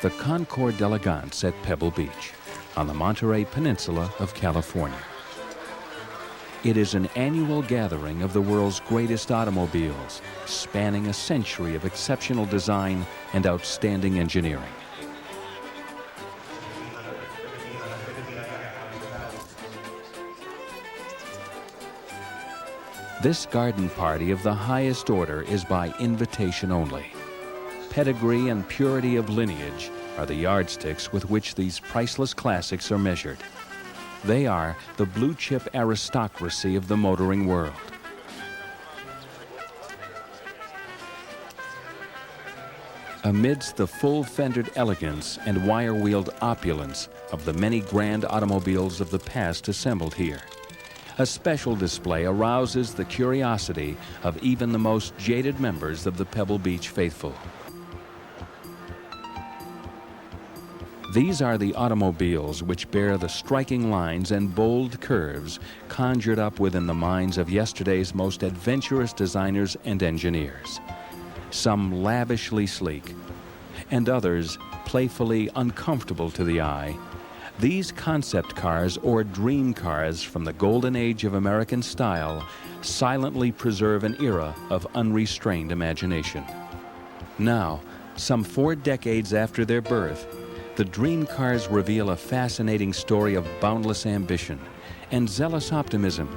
the Concours d'Elegance at Pebble Beach on the Monterey Peninsula of California. It is an annual gathering of the world's greatest automobiles, spanning a century of exceptional design and outstanding engineering. This garden party of the highest order is by invitation only. Pedigree and purity of lineage are the yardsticks with which these priceless classics are measured. They are the blue-chip aristocracy of the motoring world. Amidst the full-fendered elegance and wire-wheeled opulence of the many grand automobiles of the past assembled here, a special display arouses the curiosity of even the most jaded members of the Pebble Beach faithful. These are the automobiles which bear the striking lines and bold curves conjured up within the minds of yesterday's most adventurous designers and engineers. Some lavishly sleek, and others playfully uncomfortable to the eye. These concept cars or dream cars from the golden age of American style silently preserve an era of unrestrained imagination. Now, some 4 decades after their birth, the dream cars reveal a fascinating story of boundless ambition and zealous optimism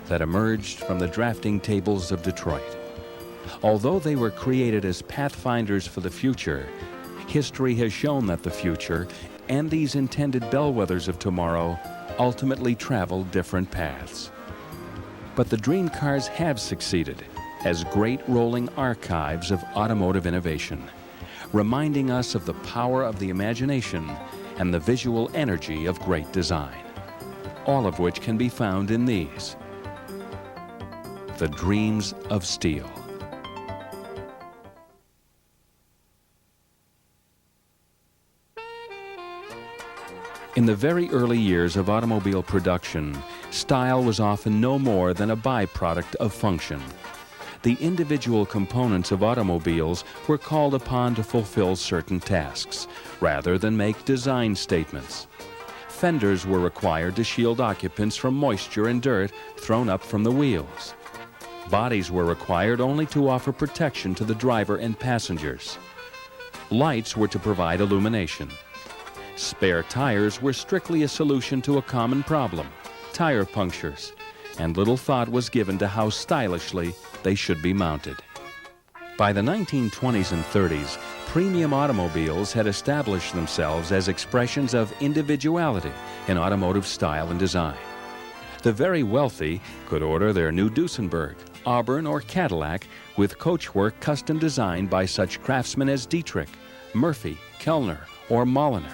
that emerged from the drafting tables of Detroit. Although they were created as pathfinders for the future, history has shown that the future and these intended bellwethers of tomorrow ultimately travel different paths. But the dream cars have succeeded as great rolling archives of automotive innovation, reminding us of the power of the imagination and the visual energy of great design, all of which can be found in these, the dreams of steel. In the very early years of automobile production, style was often no more than a byproduct of function. The individual components of automobiles were called upon to fulfill certain tasks, rather than make design statements. Fenders were required to shield occupants from moisture and dirt thrown up from the wheels. Bodies were required only to offer protection to the driver and passengers. Lights were to provide illumination. Spare tires were strictly a solution to a common problem, tire punctures, and little thought was given to how stylishly they should be mounted. By the 1920s and 30s, premium automobiles had established themselves as expressions of individuality in automotive style and design. The very wealthy could order their new Duesenberg, Auburn, or Cadillac with coachwork custom designed by such craftsmen as Dietrich, Murphy, Kellner, or Molliner.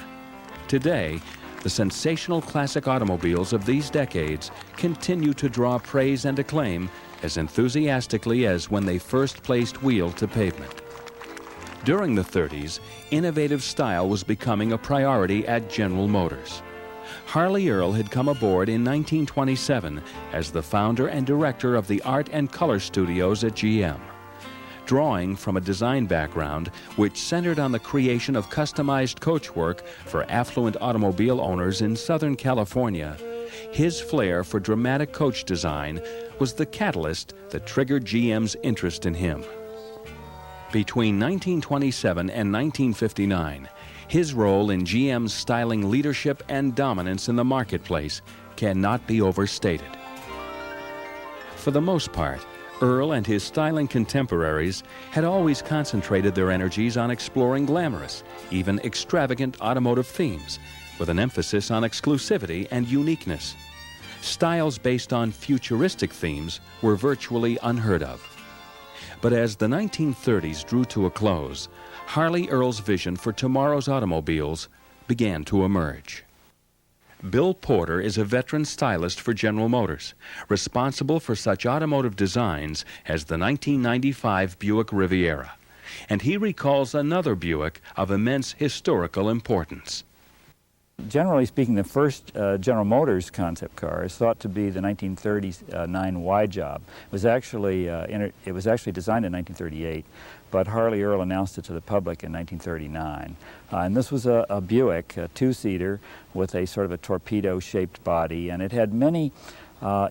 Today, the sensational classic automobiles of these decades continue to draw praise and acclaim as enthusiastically as when they first placed wheel to pavement. During the 30s, innovative style was becoming a priority at General Motors. Harley Earl had come aboard in 1927 as the founder and director of the Art and Color Studios at GM. Drawing from a design background which centered on the creation of customized coachwork for affluent automobile owners in Southern California, his flair for dramatic coach design was the catalyst that triggered GM's interest in him. Between 1927 and 1959, his role in GM's styling leadership and dominance in the marketplace cannot be overstated. For the most part, Earl and his styling contemporaries had always concentrated their energies on exploring glamorous, even extravagant automotive themes, with an emphasis on exclusivity and uniqueness. Styles based on futuristic themes were virtually unheard of. But as the 1930s drew to a close, Harley Earl's vision for tomorrow's automobiles began to emerge. Bill Porter is a veteran stylist for General Motors, responsible for such automotive designs as the 1995 Buick Riviera, and he recalls another Buick of immense historical importance. Generally speaking, the first General Motors concept car is thought to be the 1939 Y job. It was actually designed in 1938, but Harley Earl announced it to the public in 1939. And this was a Buick, a two-seater with a sort of a torpedo-shaped body, and it had many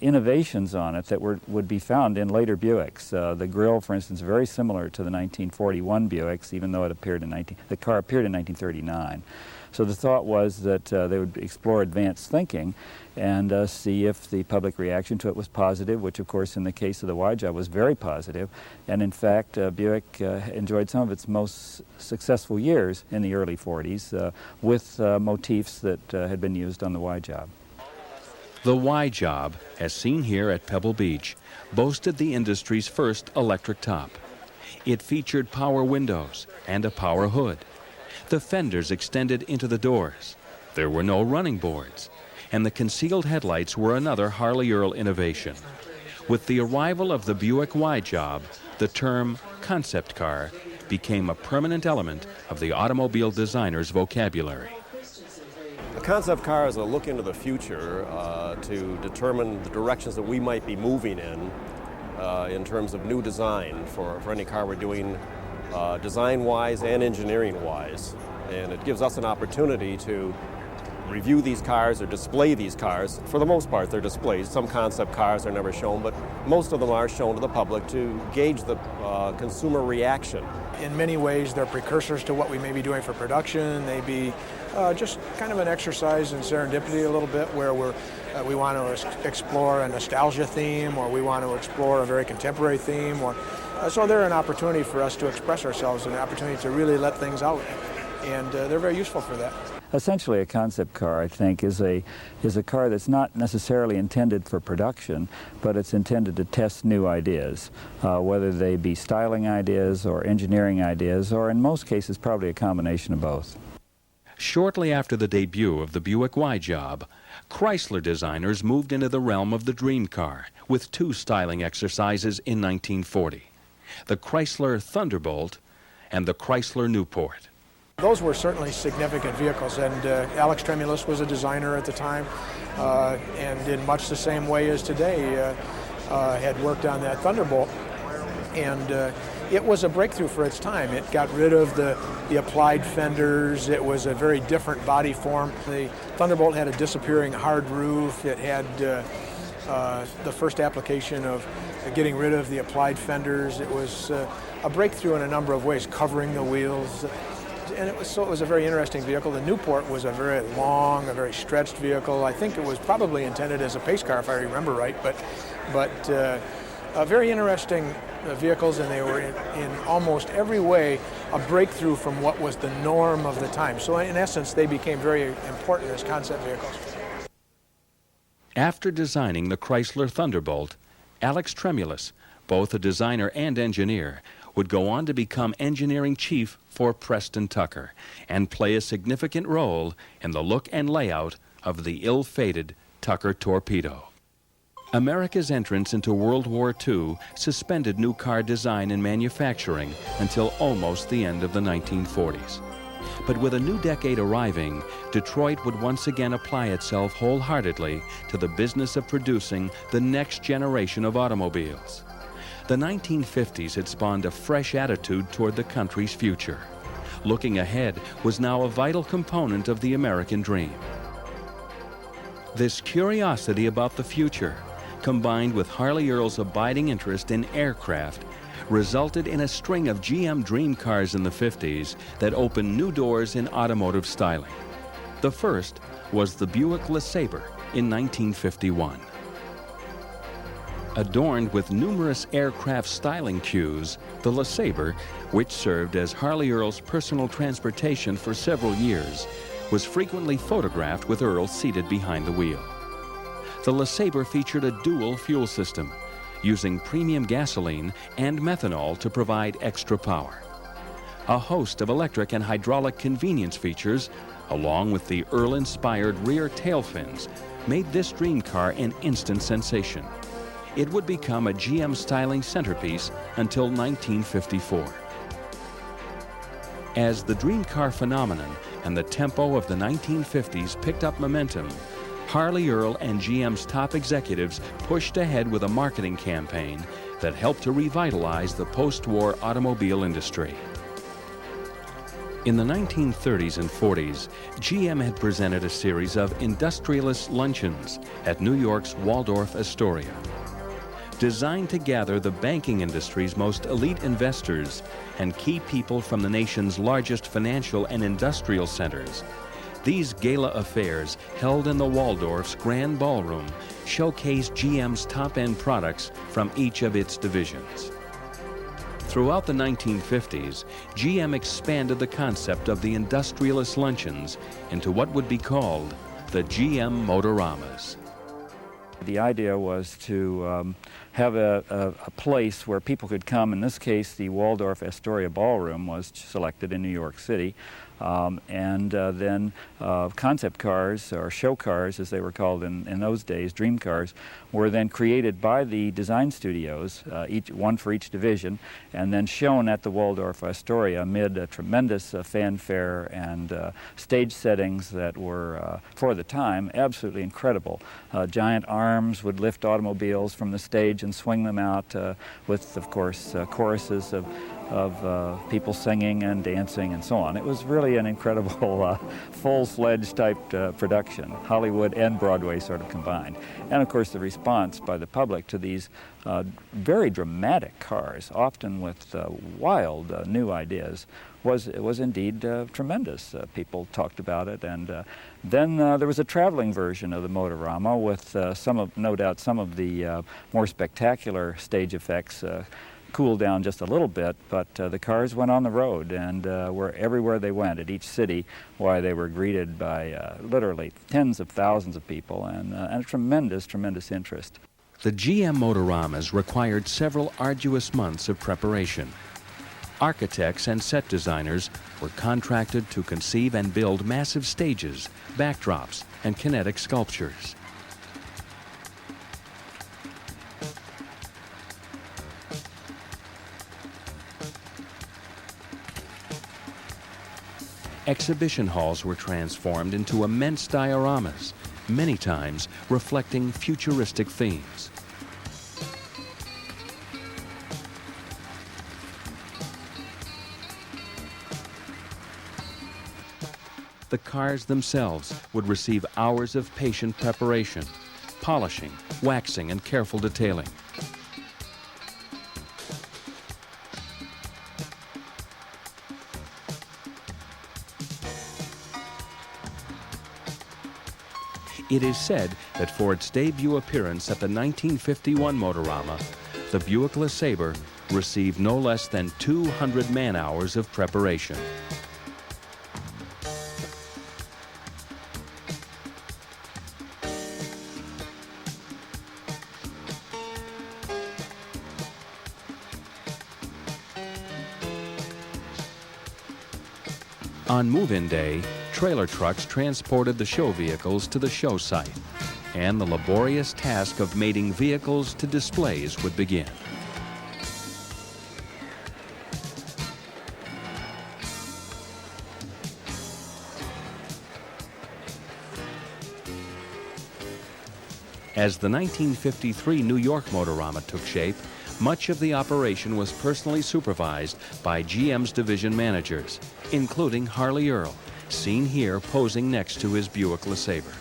innovations on it that would be found in later Buicks. The grille, for instance, very similar to the 1941 Buicks, even though the car appeared in 1939. So the thought was that they would explore advanced thinking and see if the public reaction to it was positive, which of course in the case of the Y job was very positive. And in fact, Buick enjoyed some of its most successful years in the early 40s with motifs that had been used on the Y job. The Y job, as seen here at Pebble Beach, boasted the industry's first electric top. It featured power windows and a power hood. The fenders extended into the doors. There were no running boards, and the concealed headlights were another Harley Earl innovation. With the arrival of the Buick Y job, the term concept car became a permanent element of the automobile designer's vocabulary. A concept car is a look into the future to determine the directions that we might be moving in terms of new design for any car we're doing, design-wise and engineering-wise. And it gives us an opportunity to review these cars or display these cars. For the most part, they're displayed. Some concept cars are never shown, but most of them are shown to the public to gauge the consumer reaction. In many ways, they're precursors to what we may be doing for production. They be just kind of an exercise in serendipity a little bit, where we want to explore a nostalgia theme, or we want to explore a very contemporary theme, or so they're an opportunity for us to express ourselves, an opportunity to really let things out, and they're very useful for that. Essentially, a concept car, I think, is a car that's not necessarily intended for production, but it's intended to test new ideas, whether they be styling ideas or engineering ideas, or in most cases probably a combination of both. Shortly after the debut of the Buick Y job, Chrysler designers moved into the realm of the dream car with two styling exercises in 1940, the Chrysler Thunderbolt and the Chrysler Newport. Those were certainly significant vehicles, and Alex Tremulous was a designer at the time, and in much the same way as today, had worked on that Thunderbolt. And it was a breakthrough for its time. It got rid of the applied fenders. It was a very different body form. The Thunderbolt had a disappearing hard roof. It had the first application of getting rid of the applied fenders. It was a breakthrough in a number of ways, covering the wheels. And it was a very interesting vehicle. The Newport was a very long, a very stretched vehicle. I think it was probably intended as a pace car, if I remember right, but very interesting vehicles, and they were in almost every way a breakthrough from what was the norm of the time. So in essence, they became very important as concept vehicles. After designing the Chrysler Thunderbolt, Alex Tremulous, both a designer and engineer, would go on to become engineering chief for Preston Tucker and play a significant role in the look and layout of the ill-fated Tucker Torpedo. America's entrance into World War II suspended new car design and manufacturing until almost the end of the 1940s. But with a new decade arriving, Detroit would once again apply itself wholeheartedly to the business of producing the next generation of automobiles. The 1950s had spawned a fresh attitude toward the country's future. Looking ahead was now a vital component of the American dream. This curiosity about the future, combined with Harley Earl's abiding interest in aircraft, resulted in a string of GM dream cars in the 50s that opened new doors in automotive styling. The first was the Buick LeSabre in 1951. Adorned with numerous aircraft styling cues, the LeSabre, which served as Harley Earl's personal transportation for several years, was frequently photographed with Earl seated behind the wheel. The LeSabre featured a dual fuel system, using premium gasoline and methanol to provide extra power. A host of electric and hydraulic convenience features, along with the Earl-inspired rear tail fins, made this dream car an instant sensation. It would become a GM styling centerpiece until 1954. As the dream car phenomenon and the tempo of the 1950s picked up momentum, Harley Earl and GM's top executives pushed ahead with a marketing campaign that helped to revitalize the post-war automobile industry. In the 1930s and 40s, GM had presented a series of industrialist luncheons at New York's Waldorf Astoria. Designed to gather the banking industry's most elite investors and key people from the nation's largest financial and industrial centers, these gala affairs, held in the Waldorf's Grand Ballroom, showcased GM's top-end products from each of its divisions. Throughout the 1950s, GM expanded the concept of the industrialist luncheons into what would be called the GM Motoramas. The idea was to have a place where people could come. In this case, the Waldorf Astoria Ballroom was selected in New York City. Then concept cars, or show cars as they were called in those days, dream cars, were then created by the design studios, one for each division, and then shown at the Waldorf Astoria amid a tremendous fanfare and stage settings that were, for the time, absolutely incredible. Giant arms would lift automobiles from the stage and swing them out with, of course, choruses of people singing and dancing and so on. It was really an incredible full-fledged type production, Hollywood and Broadway sort of combined. And of course the response by the public to these very dramatic cars, often with wild new ideas, was indeed tremendous. People talked about it, and then there was a traveling version of the Motorama with no doubt some of the more spectacular stage effects cooled down just a little bit, but the cars went on the road and were everywhere they went at each city, why they were greeted by literally tens of thousands of people and a tremendous interest. The GM Motoramas required several arduous months of preparation. Architects and set designers were contracted to conceive and build massive stages, backdrops, and kinetic sculptures. Exhibition halls were transformed into immense dioramas, many times reflecting futuristic themes. The cars themselves would receive hours of patient preparation, polishing, waxing, and careful detailing. It is said that for its debut appearance at the 1951 Motorama, the Buick LeSabre received no less than 200 man-hours of preparation. On move-in day, trailer trucks transported the show vehicles to the show site, and the laborious task of mating vehicles to displays would begin. As the 1953 New York Motorama took shape, much of the operation was personally supervised by GM's division managers, including Harley Earl, seen here posing next to his Buick LeSabre.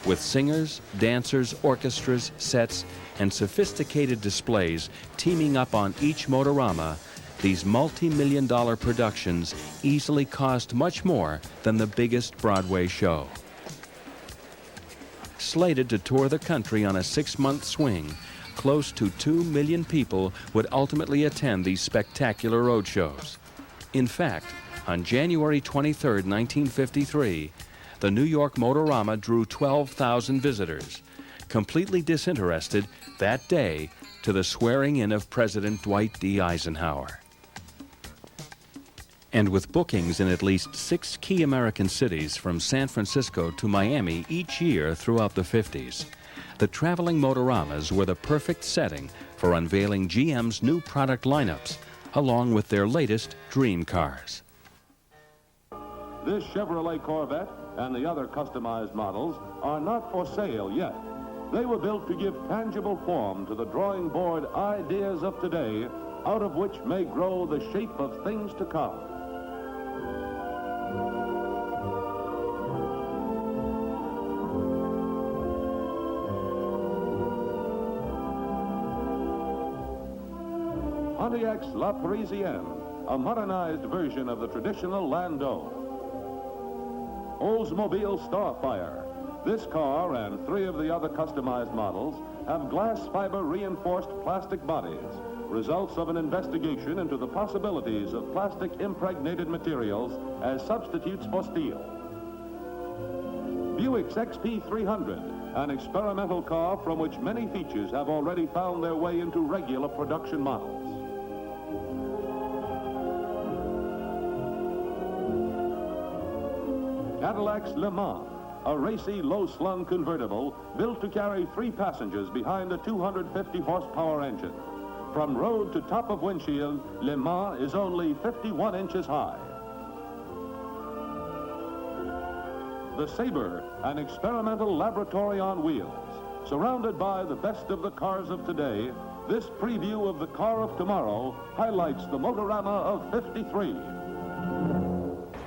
With singers, dancers, orchestras, sets, and sophisticated displays teaming up on each Motorama, these multi-million-dollar productions easily cost much more than the biggest Broadway show. Slated to tour the country on a 6-month swing, close to 2 million people would ultimately attend these spectacular road shows. In fact, on January 23, 1953, the New York Motorama drew 12,000 visitors, completely disinterested that day to the swearing-in of President Dwight D. Eisenhower. And with bookings in at least 6 key American cities from San Francisco to Miami each year throughout the 50s, the traveling Motoramas were the perfect setting for unveiling GM's new product lineups, along with their latest dream cars. this Chevrolet Corvette and the other customized models are not for sale yet. They were built to give tangible form to the drawing board ideas of today, out of which may grow the shape of things to come. Pontiac's La Parisienne, a modernized version of the traditional landau. Oldsmobile Starfire. This car and 3 of the other customized models have glass fiber reinforced plastic bodies, results of an investigation into the possibilities of plastic impregnated materials as substitutes for steel. Buick's XP300, an experimental car from which many features have already found their way into regular production models. Cadillac's Le Mans, a racy, low-slung convertible built to carry 3 passengers behind a 250-horsepower engine. From road to top of windshield, Le Mans is only 51 inches high. The Sabre, an experimental laboratory on wheels. Surrounded by the best of the cars of today, this preview of the car of tomorrow highlights the Motorama of '53.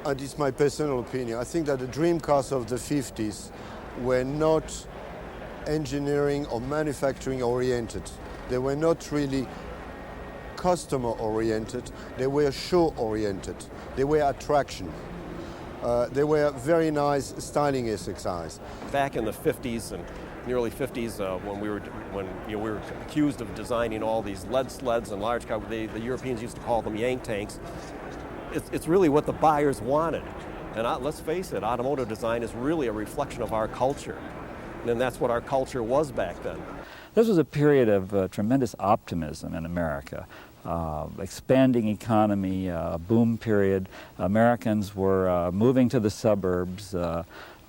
And it's my personal opinion. I think that the dream cars of the 50s were not engineering or manufacturing oriented. They were not really customer oriented. They were show oriented. They were attraction. They were very nice styling exercise. Back in the 50s and the early 50s, when we were accused of designing all these lead sleds and large cars, the Europeans used to call them yank tanks. It's really what the buyers wanted. And let's face it, automotive design is really a reflection of our culture. And that's what our culture was back then. This was a period of tremendous optimism in America. Expanding economy, boom period. Americans were moving to the suburbs.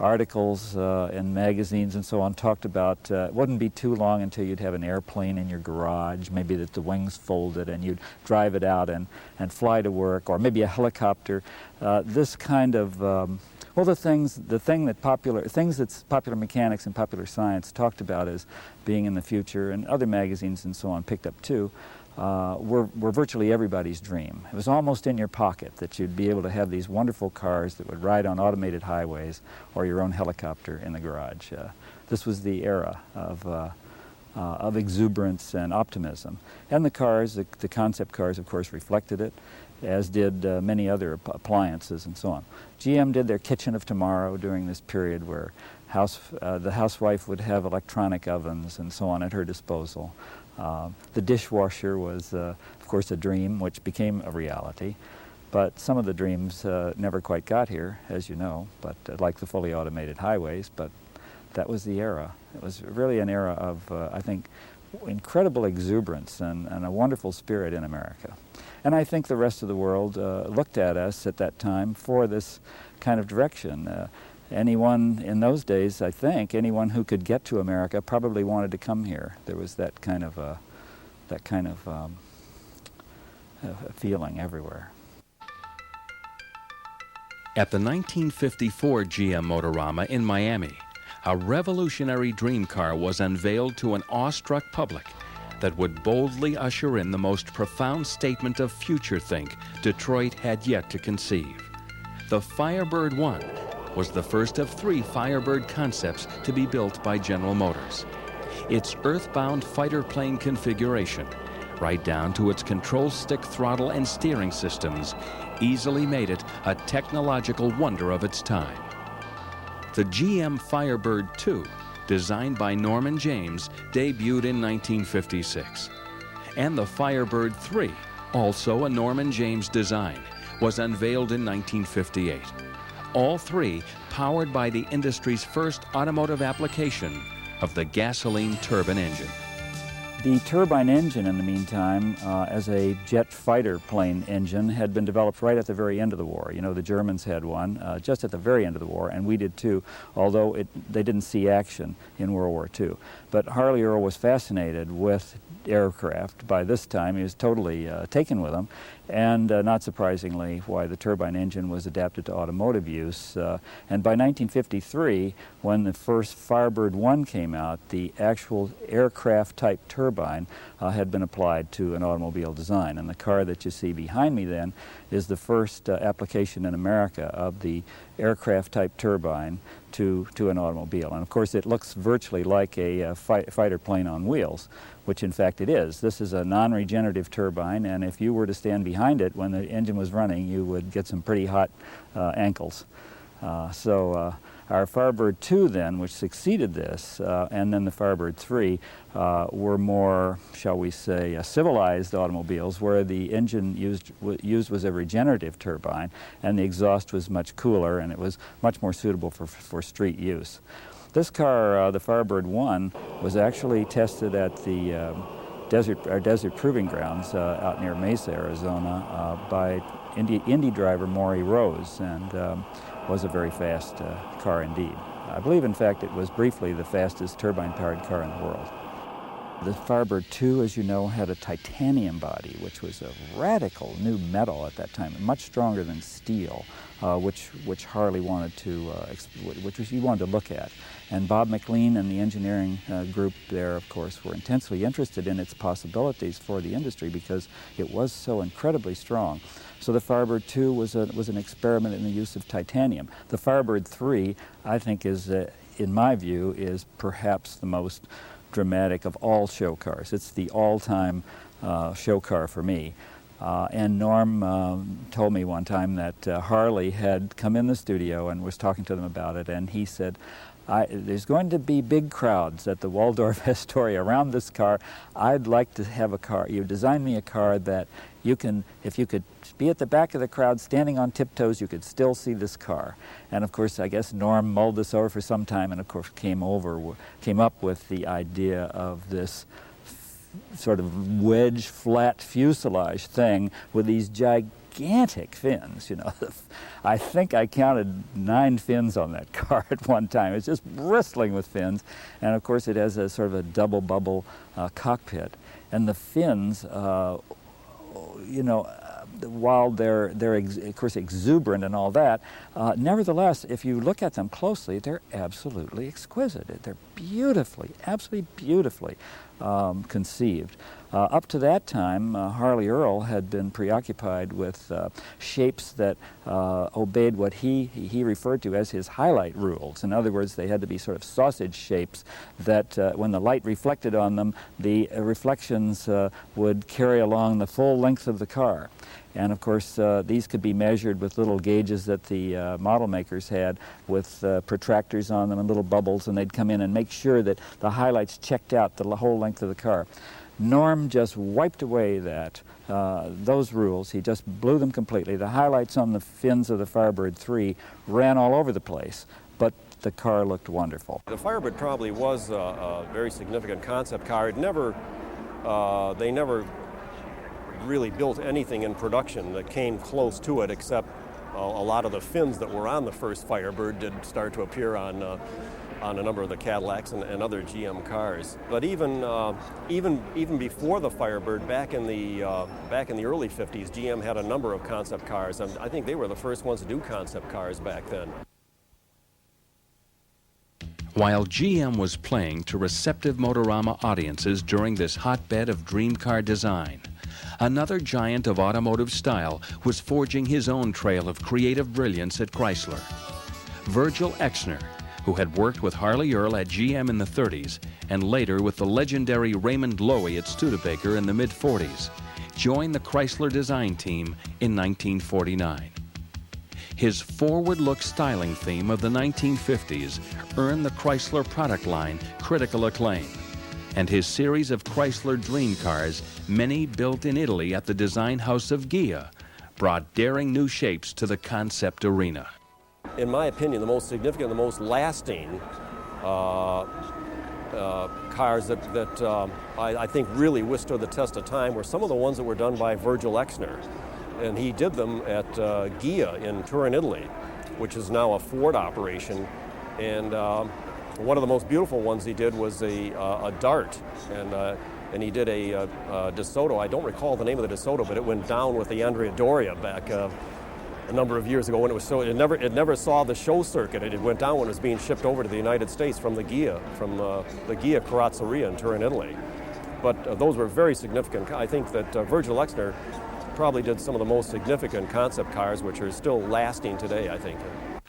Articles in magazines and so on talked about, it wouldn't be too long until you'd have an airplane in your garage, maybe that the wings folded and you'd drive it out and fly to work, or maybe a helicopter. This kind of, well, the things that popular mechanics and popular science talked about as being in the future, and other magazines and so on picked up too, were virtually everybody's dream. It was almost in your pocket that you'd be able to have these wonderful cars that would ride on automated highways, or your own helicopter in the garage. This was the era of exuberance and optimism. And the cars, the concept cars, of course, reflected it, as did many other appliances and so on. GM did their kitchen of tomorrow during this period where the housewife would have electronic ovens and so on at her disposal. The dishwasher was, of course, a dream which became a reality. But some of the dreams never quite got here, as you know, but like the fully automated highways, but that was the era. It was really an era of, I think, incredible exuberance and a wonderful spirit in America. And I think the rest of the world looked at us at that time for this kind of direction. Anyone in those days, I think, anyone who could get to America probably wanted to come here. There was that kind of feeling everywhere. At the 1954 GM Motorama in Miami, a revolutionary dream car was unveiled to an awestruck public that would boldly usher in the most profound statement of future think Detroit had yet to conceive. The Firebird 1 was the first of 3 Firebird concepts to be built by General Motors. Its earthbound fighter plane configuration, right down to its control stick throttle and steering systems, easily made it a technological wonder of its time. The GM Firebird 2, designed by Norman James, debuted in 1956. And the Firebird 3, also a Norman James design, was unveiled in 1958. All 3 powered by the industry's first automotive application of the gasoline turbine engine. The turbine engine, in the meantime, as a jet fighter plane engine, had been developed right at the very end of the war. You know, the Germans had one just at the very end of the war, and we did too, although they didn't see action in World War II. But Harley Earl was fascinated with aircraft. By this time, he was totally taken with them, and not surprisingly, why the turbine engine was adapted to automotive use. And by 1953, when the first Firebird 1 came out, the actual aircraft-type turbine had been applied to an automobile design. And the car that you see behind me then is the first application in America of the aircraft-type turbine to an automobile. And of course, it looks virtually like a fighter plane on wheels, which in fact it is. This is a non-regenerative turbine, and if you were to stand behind it when the engine was running, you would get some pretty hot ankles. Our Firebird 2 then, which succeeded this, and then the Firebird 3, were more, shall we say, civilized automobiles where the engine used was a regenerative turbine and the exhaust was much cooler and it was much more suitable for street use. This car, the Firebird 1, was actually tested at the desert proving grounds out near Mesa, Arizona, by Indy driver Maury Rose, and was a very fast car indeed. I believe, in fact, it was briefly the fastest turbine-powered car in the world. The Firebird 2, as you know, had a titanium body, which was a radical new metal at that time, much stronger than steel, which Harley wanted to, which he wanted to look at. And Bob McLean and the engineering group there, of course, were intensely interested in its possibilities for the industry because it was so incredibly strong. So the Firebird 2 was an experiment in the use of titanium. The Firebird 3, I think, is, in my view, is perhaps the most dramatic of all show cars. It's the all-time show car for me. And Norm told me one time that Harley had come in the studio and was talking to them about it, and he said, there's going to be big crowds at the Waldorf Astoria around this car. I'd like to have a car. You design me a car that you can, if you could be at the back of the crowd standing on tiptoes, you could still see this car. And of course, I guess Norm mulled this over for some time and of course came up with the idea of this sort of wedge flat fuselage thing with these gigantic fins, you know. I think I counted 9 fins on that car at one time. It's just bristling with fins. And of course it has a sort of a double bubble cockpit. And the fins, you know, while they're of course exuberant and all that, nevertheless, if you look at them closely, they're absolutely exquisite. They're beautifully, absolutely beautifully conceived. Up to that time, Harley Earl had been preoccupied with shapes that obeyed what he referred to as his highlight rules. In other words, they had to be sort of sausage shapes that when the light reflected on them, the reflections would carry along the full length of the car. And of course, these could be measured with little gauges that the model makers had with protractors on them and little bubbles, and they'd come in and make sure that the highlights checked out the whole length of the car. Norm just wiped away those rules. He just blew them completely. The highlights on the fins of the Firebird 3 ran all over the place, but the car looked wonderful. The Firebird probably was a very significant concept car. They never really built anything in production that came close to it, except a lot of the fins that were on the first Firebird did start to appear on a number of the Cadillacs and other GM cars. But even before the Firebird, back in the early 50s, GM had a number of concept cars, and I think they were the first ones to do concept cars back then. While GM was playing to receptive Motorama audiences during this hotbed of dream car design, another giant of automotive style was forging his own trail of creative brilliance at Chrysler. Virgil Exner, who had worked with Harley Earl at GM in the 30s and later with the legendary Raymond Loewy at Studebaker in the mid-40s, joined the Chrysler design team in 1949. His forward-look styling theme of the 1950s earned the Chrysler product line critical acclaim, and his series of Chrysler dream cars, many built in Italy at the design house of Ghia, brought daring new shapes to the concept arena. In my opinion, the most significant, the most lasting cars that I think really withstood the test of time were some of the ones that were done by Virgil Exner. And he did them at Ghia in Turin, Italy, which is now a Ford operation. And one of the most beautiful ones he did was a Dart. And he did a DeSoto. I don't recall the name of the DeSoto, but it went down with the Andrea Doria back a number of years ago when it was so. It never saw the show circuit. It went down when it was being shipped over to the United States from the Ghia Carrozzeria in Turin, Italy. But those were very significant. I think that Virgil Exner probably did some of the most significant concept cars, which are still lasting today, I think.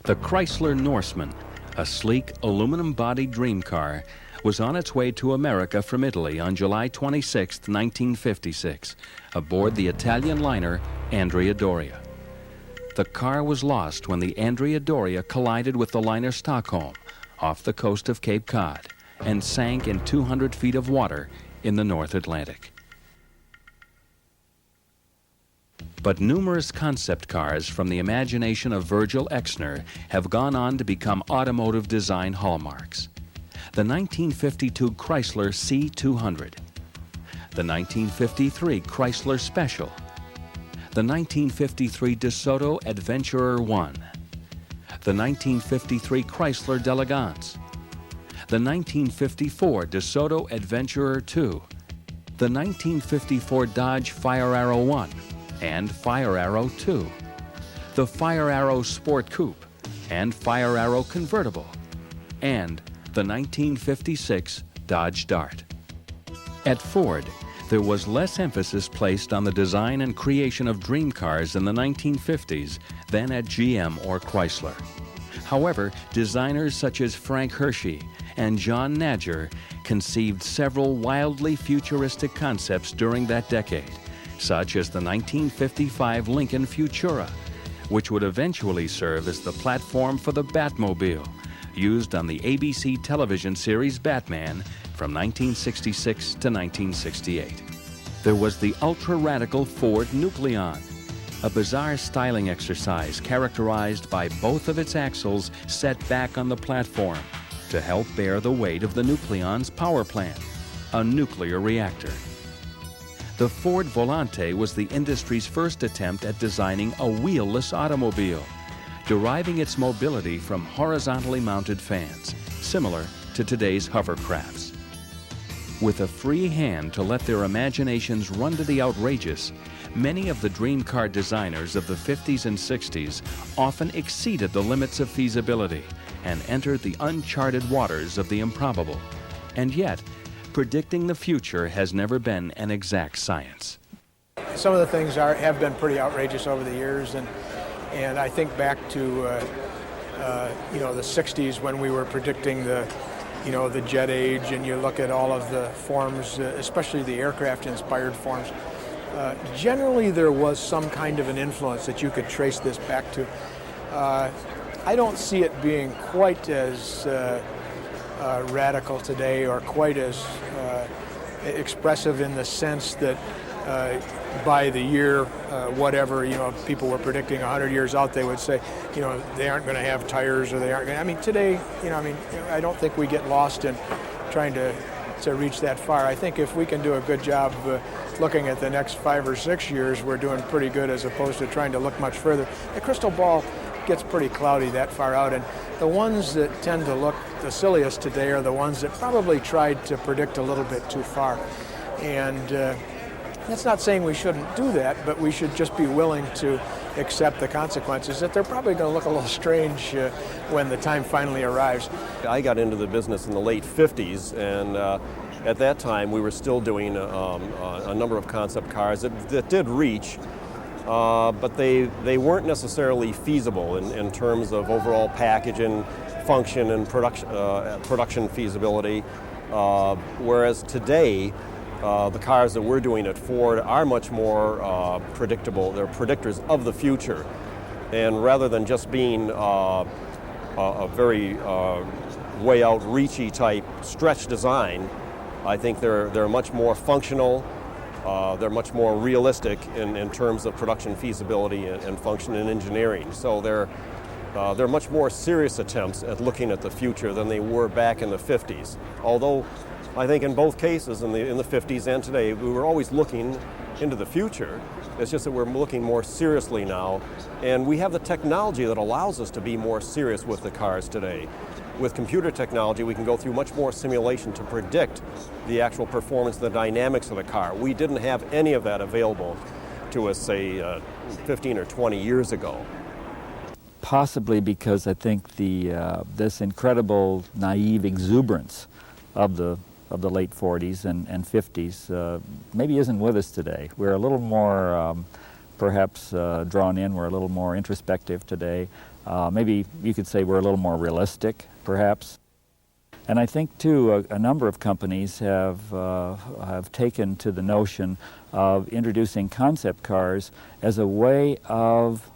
The Chrysler Norseman, a sleek aluminum-bodied dream car, was on its way to America from Italy on July 26, 1956, aboard the Italian liner Andrea Doria. The car was lost when the Andrea Doria collided with the liner Stockholm off the coast of Cape Cod and sank in 200 feet of water in the North Atlantic. But numerous concept cars from the imagination of Virgil Exner have gone on to become automotive design hallmarks. The 1952 Chrysler C200, the 1953 Chrysler Special, the 1953 DeSoto Adventurer 1, the 1953 Chrysler d'Elegance, the 1954 DeSoto Adventurer 2, the 1954 Dodge Fire Arrow 1 and Fire Arrow 2, the Fire Arrow Sport Coupe and Fire Arrow Convertible, and the 1956 Dodge Dart. At Ford, there was less emphasis placed on the design and creation of dream cars in the 1950s than at GM or Chrysler. However, designers such as Frank Hershey and John Nadger conceived several wildly futuristic concepts during that decade, such as the 1955 Lincoln Futura, which would eventually serve as the platform for the Batmobile, used on the ABC television series Batman from 1966 to 1968. There was the ultra-radical Ford Nucleon, a bizarre styling exercise characterized by both of its axles set back on the platform to help bear the weight of the Nucleon's power plant, a nuclear reactor. The Ford Volante was the industry's first attempt at designing a wheelless automobile, deriving its mobility from horizontally mounted fans, similar to today's hovercrafts. With a free hand to let their imaginations run to the outrageous, many of the dream car designers of the 50s and 60s often exceeded the limits of feasibility and entered the uncharted waters of the improbable. And yet, predicting the future has never been an exact science. Some of the things have been pretty outrageous over the years, and I think back to the 60s when we were predicting the jet age, and you look at all of the forms, especially the aircraft-inspired forms. Generally, there was some kind of an influence that you could trace this back to. I don't see it being quite as radical today, or quite as expressive in the sense that by the year whatever, people were predicting 100 years out, they would say, they aren't going to have tires, or they aren't going to, today, I don't think we get lost in trying to reach that far. I think if we can do a good job looking at the next 5 or 6 years, we're doing pretty good, as opposed to trying to look much further. The crystal ball gets pretty cloudy that far out, and the ones that tend to look the silliest today are the ones that probably tried to predict a little bit too far. And that's not saying we shouldn't do that, but we should just be willing to accept the consequences, that they're probably going to look a little strange when the time finally arrives. I got into the business in the late 50s, and at that time we were still doing a number of concept cars that did reach, but they weren't necessarily feasible in terms of overall package and function and production feasibility, whereas today the cars that we're doing at Ford are much more predictable. They're predictors of the future, and rather than just being a very way out reachy type stretch design, I think they're much more functional. They're much more realistic in terms of production feasibility and function and engineering. So they're much more serious attempts at looking at the future than they were back in the 50s. Although I think in both cases, in the 50s and today, we were always looking into the future. It's just that we're looking more seriously now, and we have the technology that allows us to be more serious with the cars today. With computer technology, we can go through much more simulation to predict the actual performance, the dynamics of the car. We didn't have any of that available to us, say, 15 or 20 years ago. Possibly because I think this incredible naive exuberance of the late 40s and 50s maybe isn't with us today. We're a little more perhaps drawn in, we're a little more introspective today. Maybe you could say we're a little more realistic, perhaps. And I think, too, a number of companies have taken to the notion of introducing concept cars as a way of,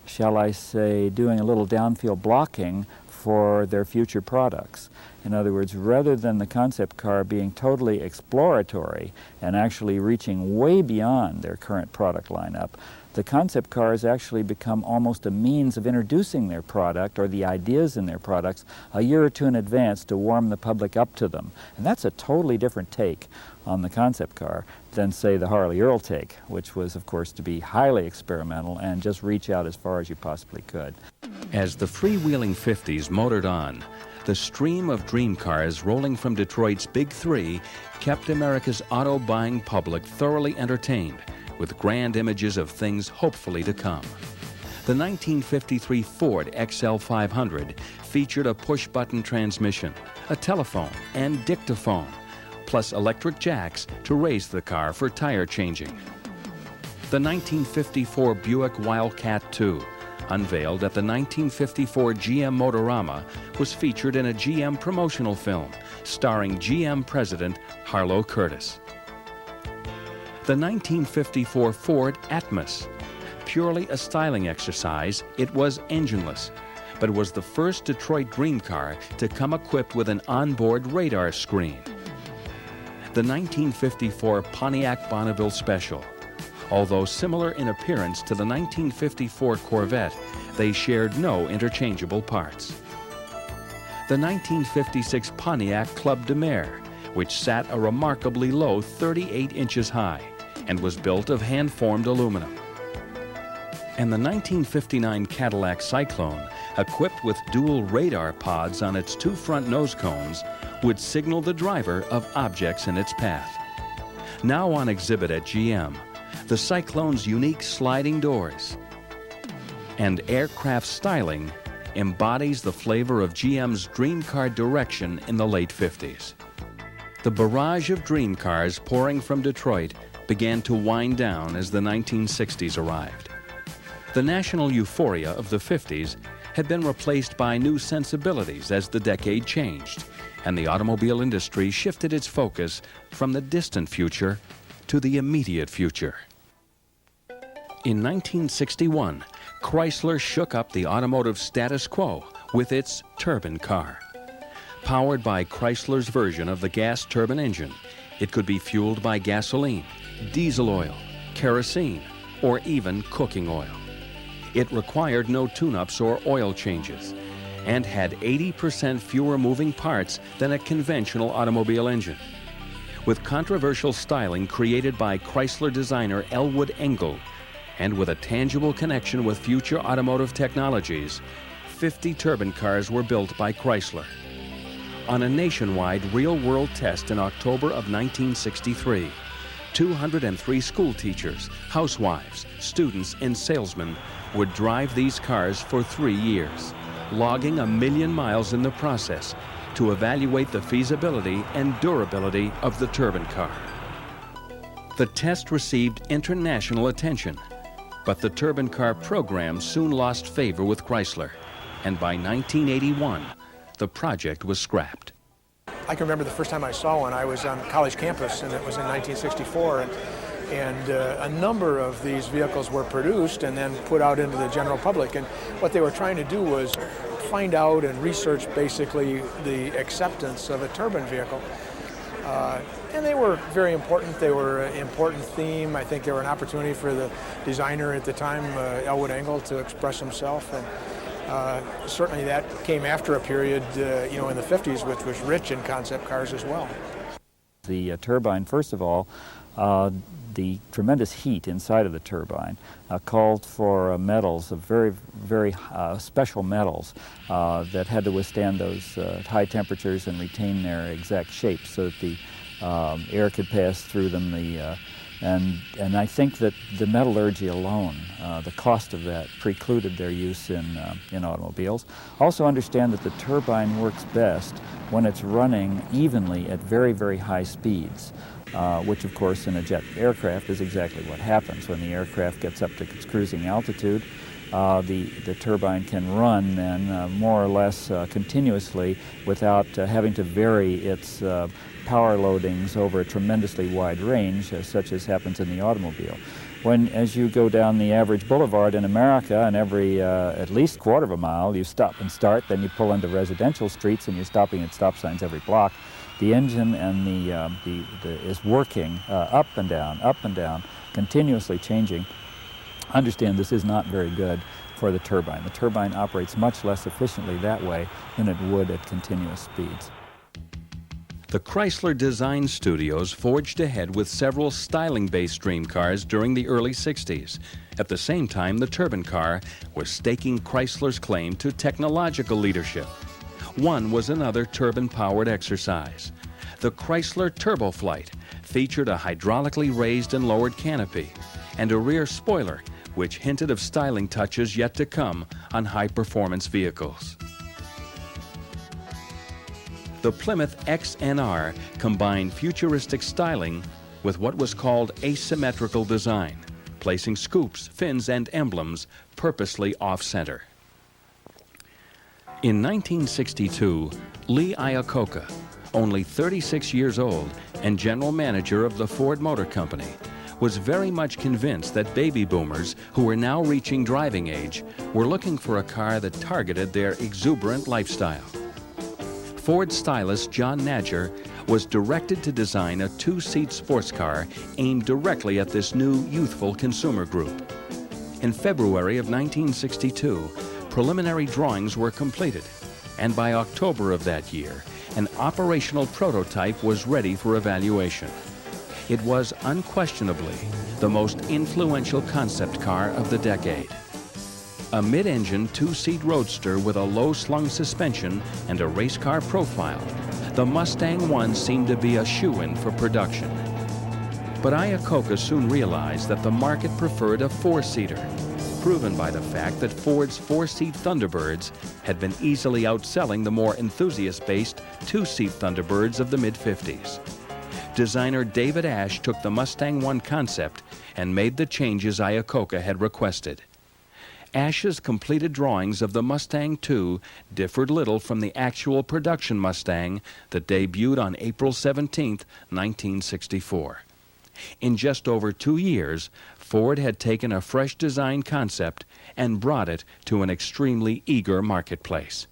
shall I say, doing a little downfield blocking for their future products. In other words, rather than the concept car being totally exploratory and actually reaching way beyond their current product lineup, the concept cars actually become almost a means of introducing their product or the ideas in their products a year or two in advance to warm the public up to them. And that's a totally different take on the concept car than, say, the Harley Earl take, which was, of course, to be highly experimental and just reach out as far as you possibly could. As the freewheeling 50s motored on, the stream of dream cars rolling from Detroit's Big Three kept America's auto-buying public thoroughly entertained with grand images of things hopefully to come. The 1953 Ford XL500 featured a push-button transmission, a telephone, and dictaphone, plus electric jacks to raise the car for tire changing. The 1954 Buick Wildcat II, unveiled at the 1954 GM Motorama, was featured in a GM promotional film starring GM President Harlow Curtis. The 1954 Ford Atmos, purely a styling exercise, it was engineless, but was the first Detroit dream car to come equipped with an onboard radar screen. The 1954 Pontiac Bonneville Special. Although similar in appearance to the 1954 Corvette, they shared no interchangeable parts. The 1956 Pontiac Club de Mer, which sat a remarkably low 38 inches high and was built of hand-formed aluminum. And the 1959 Cadillac Cyclone, equipped with dual radar pods on its two front nose cones, would signal the driver of objects in its path. Now on exhibit at GM, the Cyclone's unique sliding doors and aircraft styling embodies the flavor of GM's dream car direction in the late 50s. The barrage of dream cars pouring from Detroit began to wind down as the 1960s arrived. The national euphoria of the 50s had been replaced by new sensibilities as the decade changed, and the automobile industry shifted its focus from the distant future to the immediate future. In 1961, Chrysler shook up the automotive status quo with its turbine car. Powered by Chrysler's version of the gas turbine engine, it could be fueled by gasoline, diesel oil, kerosene, or even cooking oil. It required no tune-ups or oil changes and had 80% fewer moving parts than a conventional automobile engine. With controversial styling created by Chrysler designer Elwood Engel, and with a tangible connection with future automotive technologies, 50 turbine cars were built by Chrysler. On a nationwide real-world test in October of 1963, 203 school teachers, housewives, students, and salesmen would drive these cars for 3 years, logging 1 million miles in the process to evaluate the feasibility and durability of the turbine car. The test received international attention, but the turbine car program soon lost favor with Chrysler, and by 1981, the project was scrapped. I can remember the first time I saw one. I was on a college campus, and it was in 1964, and a number of these vehicles were produced and then put out into the general public. And what they were trying to do was find out and research basically the acceptance of a turbine vehicle. And they were very important. They were an important theme. I think they were an opportunity for the designer at the time, Elwood Engel, to express himself. And certainly that came after a period, in the 50s, which was rich in concept cars as well. The turbine, first of all, the tremendous heat inside of the turbine called for metals, of very special metals that had to withstand those high temperatures and retain their exact shape so that the air could pass through them. And I think that the metallurgy alone, the cost of that, precluded their use in automobiles. Also understand that the turbine works best when it's running evenly at very high speeds, which of course in a jet aircraft is exactly what happens. When the aircraft gets up to its cruising altitude, the turbine can run then more or less continuously without having to vary its power loadings over a tremendously wide range, such as happens in the automobile. As you go down the average boulevard in America, and every at least quarter of a mile you stop and start, then you pull into residential streets and you're stopping at stop signs every block, the engine and is working up and down, continuously changing. Understand this is not very good for the turbine. The turbine operates much less efficiently that way than it would at continuous speeds. The Chrysler Design Studios forged ahead with several styling-based dream cars during the early 60s. At the same time, the turbine car was staking Chrysler's claim to technological leadership. One was another turbine-powered exercise. The Chrysler TurboFlight featured a hydraulically raised and lowered canopy and a rear spoiler, which hinted of styling touches yet to come on high-performance vehicles. The Plymouth XNR combined futuristic styling with what was called asymmetrical design, placing scoops, fins, and emblems purposely off-center. In 1962, Lee Iacocca, only 36 years old and general manager of the Ford Motor Company, was very much convinced that baby boomers who were now reaching driving age were looking for a car that targeted their exuberant lifestyle. Ford stylist John Nadger was directed to design a two-seat sports car aimed directly at this new youthful consumer group. In February of 1962, preliminary drawings were completed, and by October of that year, an operational prototype was ready for evaluation. It was unquestionably the most influential concept car of the decade. A mid-engine two-seat roadster with a low-slung suspension and a race car profile, the Mustang I seemed to be a shoo-in for production. But Iacocca soon realized that the market preferred a four-seater, proven by the fact that Ford's four-seat Thunderbirds had been easily outselling the more enthusiast-based two-seat Thunderbirds of the mid-50s. Designer David Ash took the Mustang I concept and made the changes Iacocca had requested. Ash's completed drawings of the Mustang II differed little from the actual production Mustang that debuted on April 17, 1964. In just over 2 years, Ford had taken a fresh design concept and brought it to an extremely eager marketplace.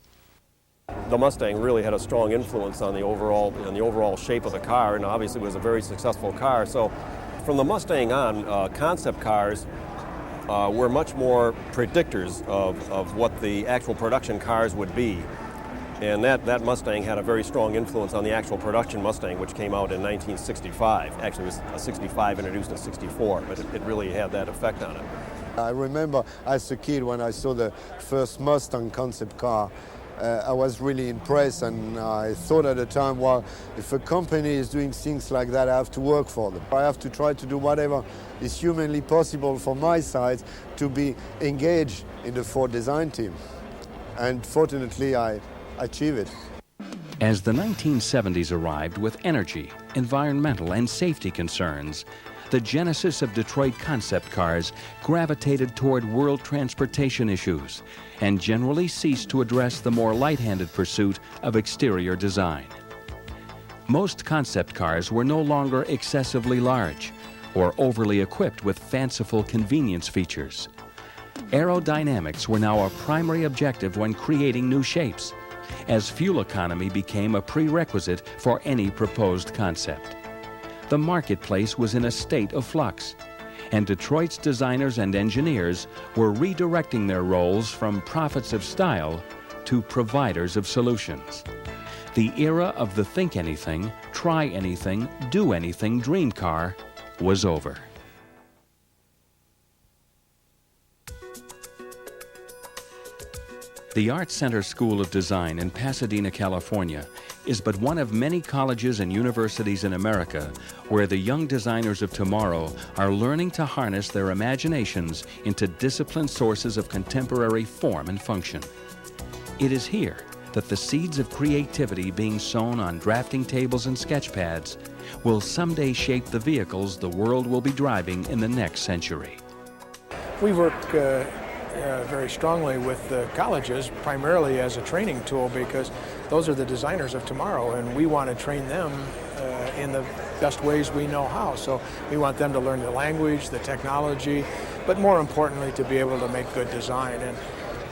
The Mustang really had a strong influence on the overall shape of the car, and obviously was a very successful car. So from the Mustang on, concept cars were much more predictors of what the actual production cars would be. And that Mustang had a very strong influence on the actual production Mustang, which came out in 1965. Actually, it was a 65 introduced in 64, but it really had that effect on it. I remember as a kid when I saw the first Mustang concept car, I was really impressed, and I thought at the time, well, if a company is doing things like that, I have to work for them. I have to try to do whatever is humanly possible from my side to be engaged in the Ford design team. And fortunately, I achieved it. As the 1970s arrived with energy, environmental, and safety concerns, the genesis of Detroit concept cars gravitated toward world transportation issues and generally ceased to address the more light-handed pursuit of exterior design. Most concept cars were no longer excessively large or overly equipped with fanciful convenience features. Aerodynamics were now a primary objective when creating new shapes, as fuel economy became a prerequisite for any proposed concept. The marketplace was in a state of flux, and Detroit's designers and engineers were redirecting their roles from prophets of style to providers of solutions. The era of the think anything, try anything, do anything dream car was over. The Art Center School of Design in Pasadena, California, is but one of many colleges and universities in America where the young designers of tomorrow are learning to harness their imaginations into disciplined sources of contemporary form and function. It is here that the seeds of creativity being sown on drafting tables and sketch pads will someday shape the vehicles the world will be driving in the next century. We work very strongly with the colleges, primarily as a training tool, because those are the designers of tomorrow, and we want to train them in the best ways we know how. So we want them to learn the language, the technology, but more importantly, to be able to make good design.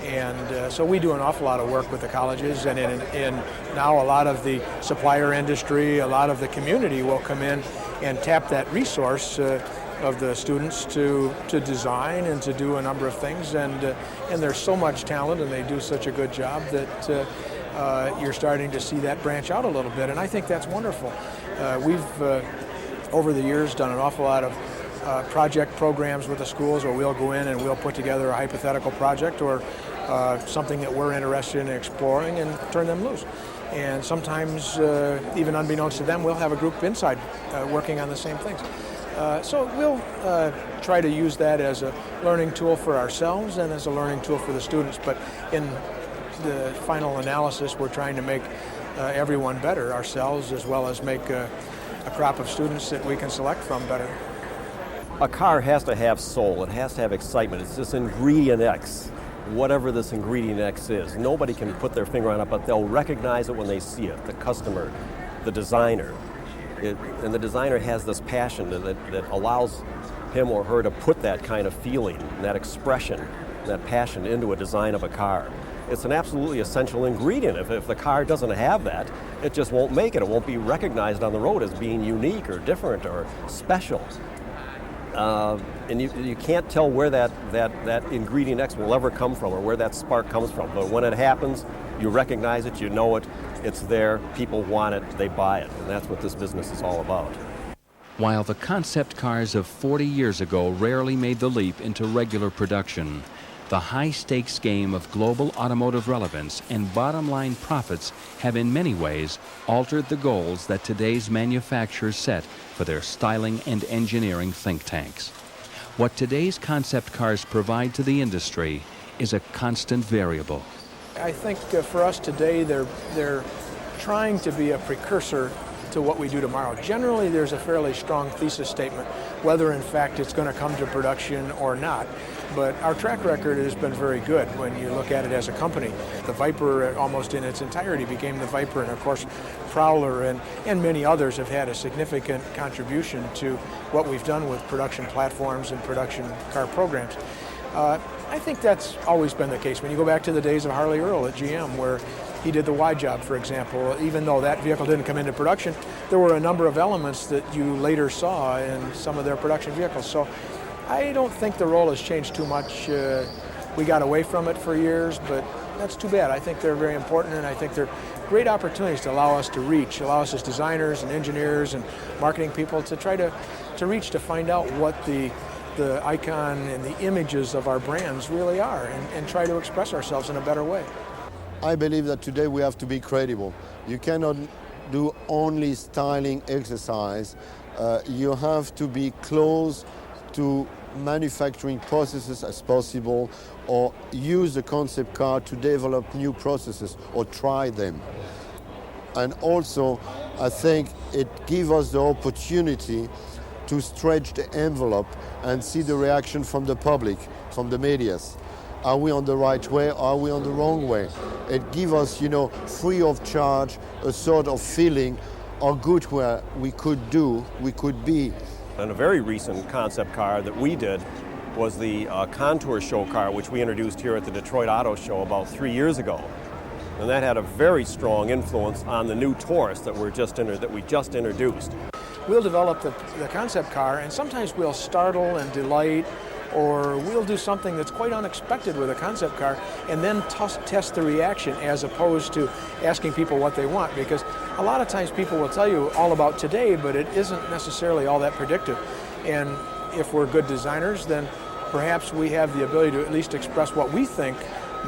And so we do an awful lot of work with the colleges, and in now a lot of the supplier industry, a lot of the community will come in and tap that resource of the students to design and to do a number of things, and there's so much talent and they do such a good job that you're starting to see that branch out a little bit, and I think that's wonderful. We've over the years done an awful lot of project programs with the schools where we'll go in and we'll put together a hypothetical project or something that we're interested in exploring and turn them loose. And sometimes, even unbeknownst to them, we'll have a group inside working on the same things. So we'll try to use that as a learning tool for ourselves and as a learning tool for the students. But in the final analysis, we're trying to make everyone better, ourselves, as well as make a crop of students that we can select from better. A car has to have soul. It has to have excitement. It's this ingredient X, whatever this ingredient X is. Nobody can put their finger on it, but they'll recognize it when they see it, the customer, the designer. And the designer has this passion that allows him or her to put that kind of feeling, that expression, that passion into a design of a car. It's an absolutely essential ingredient. If the car doesn't have that, it just won't make it. It won't be recognized on the road as being unique or different or special. And you can't tell where that ingredient X will ever come from or where that spark comes from. But when it happens, you recognize it, you know it, it's there, people want it, they buy it. And that's what this business is all about. While the concept cars of 40 years ago rarely made the leap into regular production, the high-stakes game of global automotive relevance and bottom-line profits have in many ways altered the goals that today's manufacturers set for their styling and engineering think tanks. What today's concept cars provide to the industry is a constant variable. I think for us today, they're trying to be a precursor to what we do tomorrow. Generally, there's a fairly strong thesis statement, whether in fact it's going to come to production or not. But our track record has been very good when you look at it as a company. The Viper, almost in its entirety, became the Viper, and of course Prowler and many others have had a significant contribution to what we've done with production platforms and production car programs. I think that's always been the case. When you go back to the days of Harley Earl at GM, where he did the Y job, for example, even though that vehicle didn't come into production, there were a number of elements that you later saw in some of their production vehicles. So I don't think the role has changed too much. We got away from it for years, but that's too bad. I think they're very important, and I think they're great opportunities to allow us to reach, allow us as designers and engineers and marketing people to try to reach, to find out what the icon and the images of our brands really are, and try to express ourselves in a better way. I believe that today we have to be credible. You cannot do only styling exercise. You have to be close to manufacturing processes as possible, or use the concept car to develop new processes or try them. And also, I think it gives us the opportunity to stretch the envelope and see the reaction from the public, from the medias. Are we on the right way? Are we on the wrong way? It gives us, free of charge, a sort of feeling how good we could do, we could be. And a very recent concept car that we did was the Contour Show car, which we introduced here at the Detroit Auto Show about 3 years ago. And that had a very strong influence on the new Taurus that we just introduced. We'll develop the concept car, and sometimes we'll startle and delight or we'll do something that's quite unexpected with a concept car and then test the reaction as opposed to asking people what they want, because a lot of times people will tell you all about today, but it isn't necessarily all that predictive. And if we're good designers, then perhaps we have the ability to at least express what we think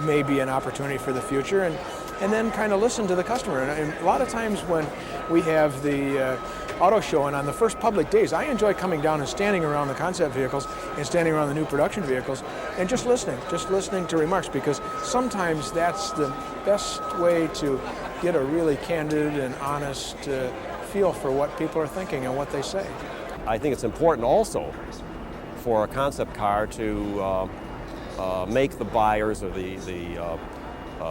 may be an opportunity for the future, and then kind of listen to the customer. And a lot of times when we have the auto show, and on the first public days, I enjoy coming down and standing around the concept vehicles and standing around the new production vehicles and just listening to remarks, because sometimes that's the best way to get a really candid and honest feel for what people are thinking and what they say. I think it's important also for a concept car to make the buyers or the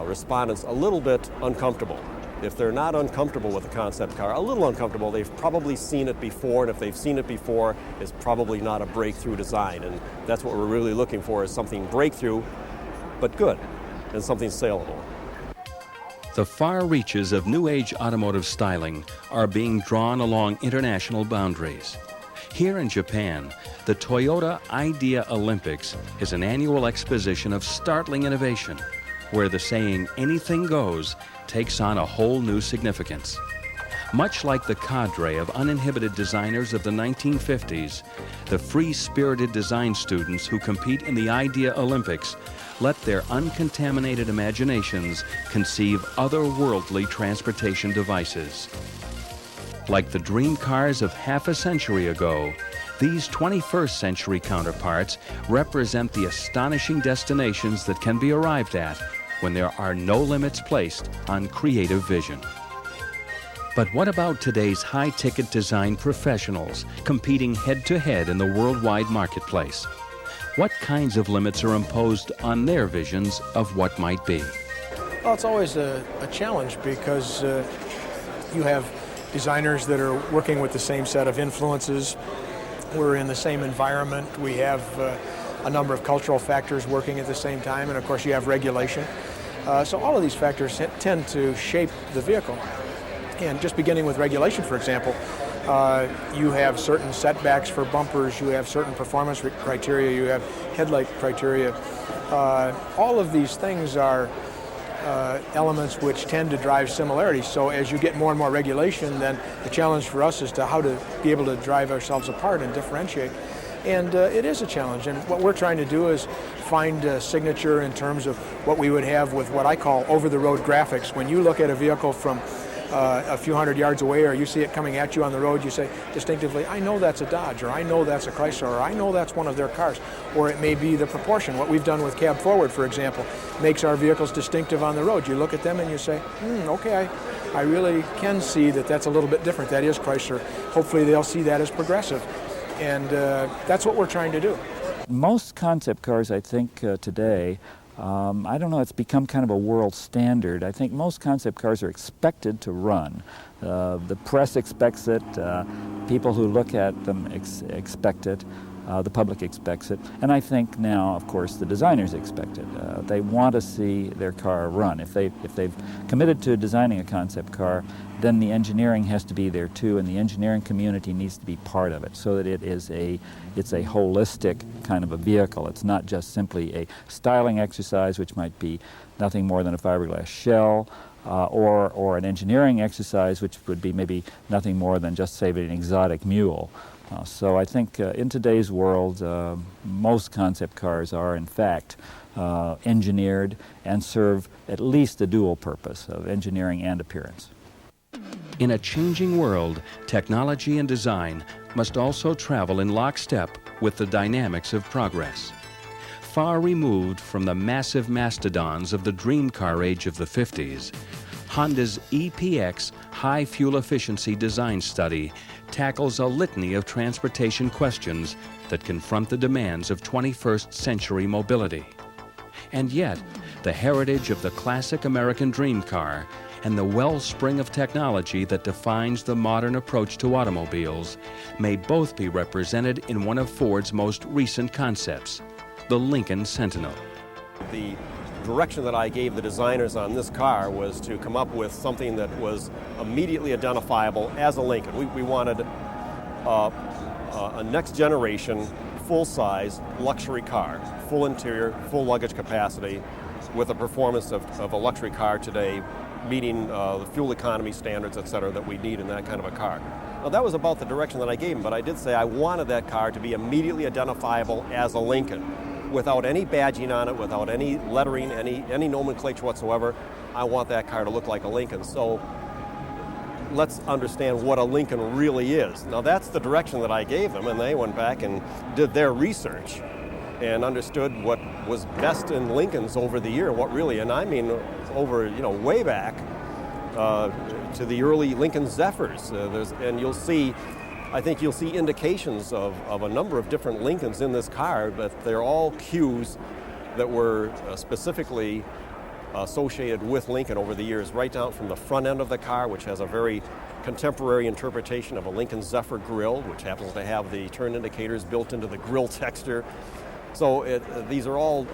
respondents a little bit uncomfortable. If they're not uncomfortable with a concept car, a little uncomfortable, they've probably seen it before, and if they've seen it before, it's probably not a breakthrough design. And that's what we're really looking for, is something breakthrough, but good, and something saleable. The far reaches of new age automotive styling are being drawn along international boundaries. Here in Japan, the Toyota Idea Olympics is an annual exposition of startling innovation, where the saying, anything goes, takes on a whole new significance. Much like the cadre of uninhibited designers of the 1950s, the free-spirited design students who compete in the Idea Olympics let their uncontaminated imaginations conceive otherworldly transportation devices. Like the dream cars of half a century ago, these 21st century counterparts represent the astonishing destinations that can be arrived at when there are no limits placed on creative vision. But what about today's high-ticket design professionals competing head-to-head in the worldwide marketplace? What kinds of limits are imposed on their visions of what might be? Well, it's always a challenge, because you have designers that are working with the same set of influences. We're in the same environment. We have a number of cultural factors working at the same time, and of course you have regulation. So all of these factors tend to shape the vehicle. And just beginning with regulation, for example, you have certain setbacks for bumpers, you have certain performance criteria, you have headlight criteria. All of these things are elements which tend to drive similarities. So as you get more and more regulation, then the challenge for us is to how to be able to drive ourselves apart and differentiate. And it is a challenge, and what we're trying to do is find a signature in terms of what we would have with what I call over-the-road graphics. When you look at a vehicle from a few hundred yards away, or you see it coming at you on the road, you say distinctively, I know that's a Dodge, or I know that's a Chrysler, or I know that's one of their cars. Or it may be the proportion. What we've done with Cab Forward, for example, makes our vehicles distinctive on the road. You look at them and you say, okay, I really can see that that's a little bit different. That is Chrysler. Hopefully they'll see that as progressive. And that's what we're trying to do. Most concept cars, I think, today, I don't know, it's become kind of a world standard. I think most concept cars are expected to run. The press expects it, people who look at them expect it, the public expects it, and I think now, of course, the designers expect it. They want to see their car run. If they've committed to designing a concept car, then the engineering has to be there too, and the engineering community needs to be part of it, so that it's a holistic kind of a vehicle. It's not just simply a styling exercise, which might be nothing more than a fiberglass shell, or an engineering exercise, which would be maybe nothing more than just, say, an exotic mule. So I think in today's world, most concept cars are, in fact, engineered and serve at least a dual purpose of engineering and appearance. In a changing world, technology and design must also travel in lockstep with the dynamics of progress. Far removed from the massive mastodons of the dream car age of the 50s, Honda's EPX high fuel efficiency design study tackles a litany of transportation questions that confront the demands of 21st century mobility. And yet, the heritage of the classic American dream car and the wellspring of technology that defines the modern approach to automobiles may both be represented in one of Ford's most recent concepts, the Lincoln Sentinel. The direction that I gave the designers on this car was to come up with something that was immediately identifiable as a Lincoln. We wanted a next generation full-size luxury car, full interior, full luggage capacity, with the performance of a luxury car today, meeting the fuel economy standards, et cetera, that we need in that kind of a car. Now, that was about the direction that I gave him, but I did say I wanted that car to be immediately identifiable as a Lincoln, without any badging on it, without any lettering, any nomenclature whatsoever. I want that car to look like a Lincoln. So let's understand what a Lincoln really is. Now, that's the direction that I gave them, and they went back and did their research and understood what was best in Lincolns over the year, what really, and I mean over, way back to the early Lincoln Zephyrs. And you'll see, I think you'll see indications of a number of different Lincolns in this car, but they're all cues that were specifically associated with Lincoln over the years, right down from the front end of the car, which has a very contemporary interpretation of a Lincoln Zephyr grille, which happens to have the turn indicators built into the grille texture. So these are all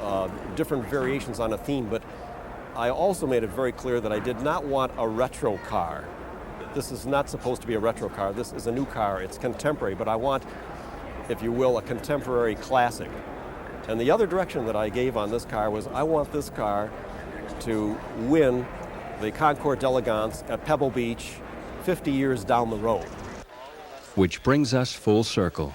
different variations on a theme, but I also made it very clear that I did not want a retro car. This is not supposed to be a retro car. This is a new car. It's contemporary, but I want, if you will, a contemporary classic. And the other direction that I gave on this car was I want this car to win the Concours d'Elegance at Pebble Beach 50 years down the road. Which brings us full circle.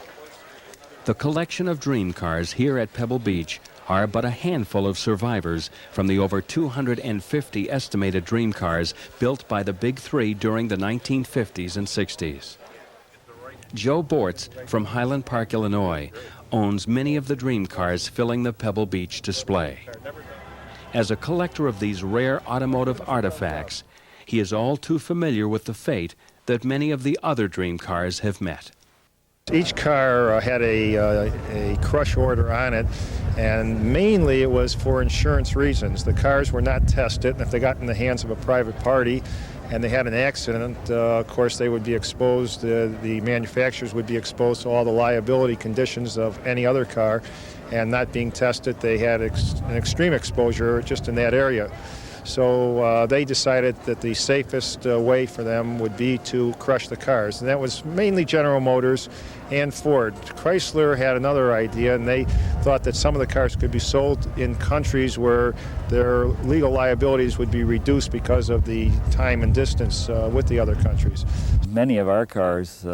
The collection of dream cars here at Pebble Beach are but a handful of survivors from the over 250 estimated dream cars built by the Big Three during the 1950s and 60s. Joe Bortz from Highland Park, Illinois, owns many of the dream cars filling the Pebble Beach display. As a collector of these rare automotive artifacts, he is all too familiar with the fate that many of the other dream cars have met. Each car had a crush order on it, and mainly it was for insurance reasons. The cars were not tested, and if they got in the hands of a private party and they had an accident, of course they would be exposed, the manufacturers would be exposed to all the liability conditions of any other car, and not being tested, they had an extreme exposure just in that area. So they decided that the safest way for them would be to crush the cars, and that was mainly General Motors and Ford. Chrysler had another idea, and they thought that some of the cars could be sold in countries where their legal liabilities would be reduced because of the time and distance with the other countries. Many of our cars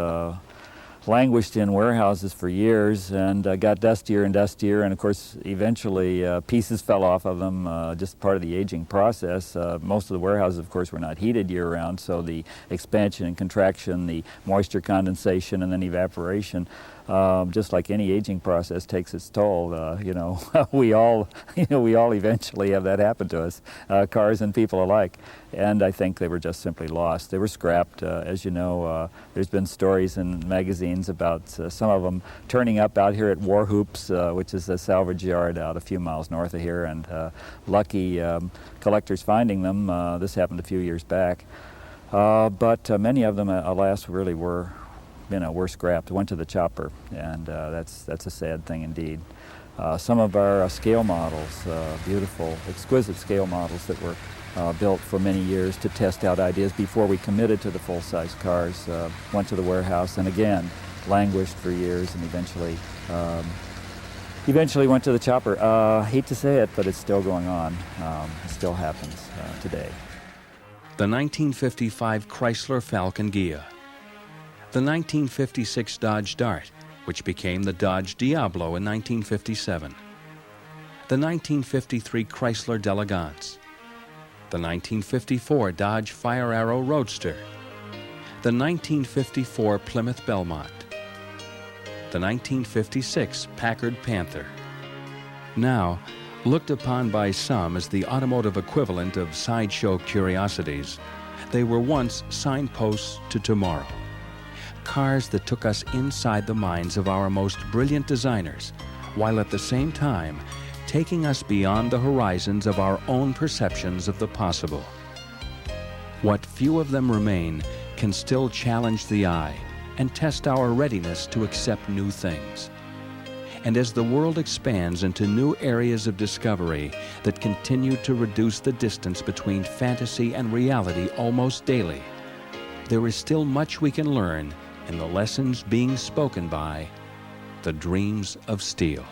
languished in warehouses for years and got dustier and dustier, and of course eventually pieces fell off of them, just part of the aging process. Most of the warehouses, of course, were not heated year-round, so the expansion and contraction, the moisture condensation and then evaporation, just like any aging process, takes its toll. We all eventually have that happen to us, cars and people alike. And I think they were just simply lost. They were scrapped. As you know, there's been stories in magazines about some of them turning up out here at War Hoops, which is a salvage yard out a few miles north of here, and lucky collectors finding them. This happened a few years back. But many of them, alas, really were scrapped, went to the chopper, and that's a sad thing indeed. Some of our scale models, beautiful, exquisite scale models that were built for many years to test out ideas before we committed to the full-size cars, went to the warehouse and again languished for years and eventually went to the chopper. Hate to say it, but it's still going on. It still happens today. The 1955 Chrysler Falcon Ghia. The 1956 Dodge Dart, which became the Dodge Diablo in 1957. The 1953 Chrysler D'Elegance. The 1954 Dodge Fire Arrow Roadster. The 1954 Plymouth Belmont. The 1956 Packard Panther. Now, looked upon by some as the automotive equivalent of sideshow curiosities, they were once signposts to tomorrow. Cars that took us inside the minds of our most brilliant designers, while at the same time taking us beyond the horizons of our own perceptions of the possible. What few of them remain can still challenge the eye and test our readiness to accept new things. And as the world expands into new areas of discovery that continue to reduce the distance between fantasy and reality almost daily, there is still much we can learn in the lessons being spoken by the dreams of steel.